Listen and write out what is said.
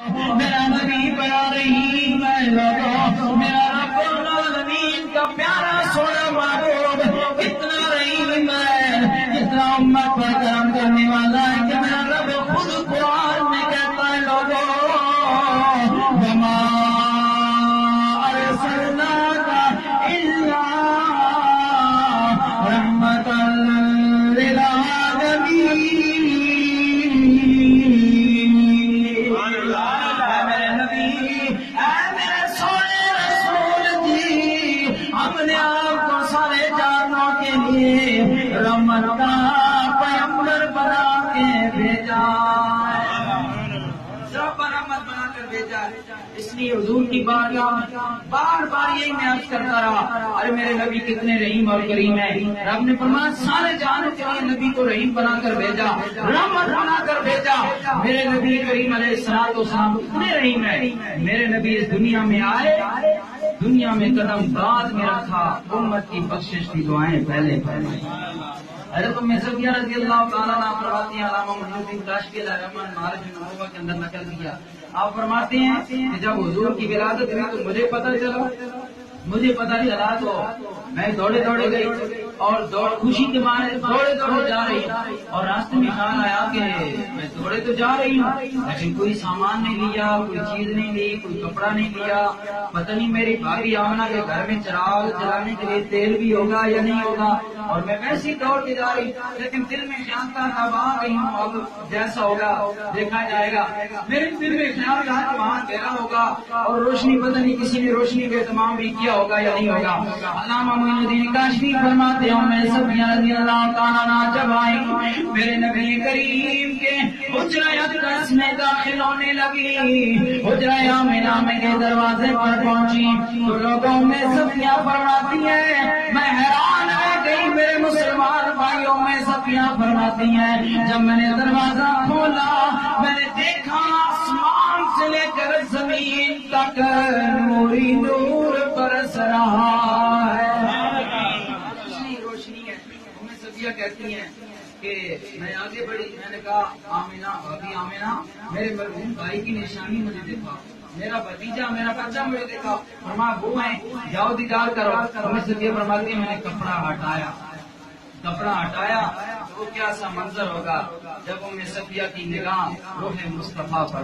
میرا نبی بنا رہی میں لوگوں، میرا رب العالمین کا پیارا سونا محبوب اتنا رحیم ہے، اتنا امت پر کرم کرنے والا ہے کہ میرا رب خود قرآن میں کہتا ہے لوگوں وما ارسلناک الا رحمۃ للعالمین۔ ہم نے آپ کو سارے جانوں کے لیے رحمت کا پیغمبر بنا کے بھیجا، سب پر رحمت بنا کر بھیجا۔ اس لیے حضور کی بار بار یہی میں عرض کرتا رہا، ارے میرے نبی کتنے رحیم اور کریم ہیں۔ رب نے فرمایا سارے جانوں کے لیے نبی کو رحیم بنا کر بھیجا، رحمت بنا کر بھیجا۔ میرے نبی کریم علیہ الصلوۃ والسلام کتنے رحیم ہیں۔ میرے نبی اس دنیا میں آئے، دنیا میں قدم بعد میں رکھا، امت کی بخشش کی دعائیں پہلے فرمائی۔ حضرت ام صفیہ رضی اللہ تعالیٰ عنہ فرماتی ہیں، علامہ محی کاشفی الرحمن معارج النبوہ کے اندر نقل کیا، آپ فرماتے ہیں کہ جب حضور کی ولادت ہوئی تو مجھے پتہ چلا تو میں دوڑے گئی اور خوشی کے مارے دوڑے جا رہی ہوں، اور راستے میں خیال آیا کہ میں دوڑے تو جا رہی ہوں لیکن کوئی سامان نہیں لیا، کوئی چیز نہیں لی، کوئی کپڑا نہیں لیا، پتہ نہیں میری بھابھی آمنہ کے گھر میں چراغ جلانے کے لیے تیل بھی ہوگا یا نہیں ہوگا، اور میں ویسے ہی دوڑ کے جا رہی ہوں، لیکن دل میں خیال تھا اب آ گئی ہوں، اب جیسا ہوگا دیکھا جائے گا۔ میرے دل میں خیال رہا کہ وہاں اندھیرا ہوگا اور روشنی، پتہ نہیں کسی نے روشنی کا اہتمام بھی کیا ہوگا یا نہیں ہوگا۔ علامہ محی الدین کاشفی فرماتے ہیں میں صفیہ رضی اللہ تعالیٰ عنہ جب آئی میرے نبی کریم کے حجرہ اقدس میں داخل ہونے لگی، حجرہ آمنہ کے دروازے پر پہنچی تو لوگوں میں صفیہ فرماتی ہیں میں حیران رہ گئی، میرے مسلمان بھائیوں میں صفیہ فرماتی ہیں جب میں نے دروازہ کھولا میں نے دیکھا آسمان سے لے کر زمین تک نوری نور برس رہا ہے، روشنی ہے۔ ہمیں صفیہ کہتی ہیں کہ میں آگے بڑھی، میں نے کہا آمنہ بھابھی آمنہ میرے مرحوم بھائی کی نشانی مجھے دیکھا، میرا بھتیجا میرا بچہ مجھے دیکھا، فرمایا وہ ہیں جاؤ دیدار کرو۔ ہمیں صفیہ فرماتی ہے میں نے کپڑا ہٹایا تو وہ کیا سا منظر ہوگا جب ام صفیہ کی نگاہ روح مصطفیٰ پر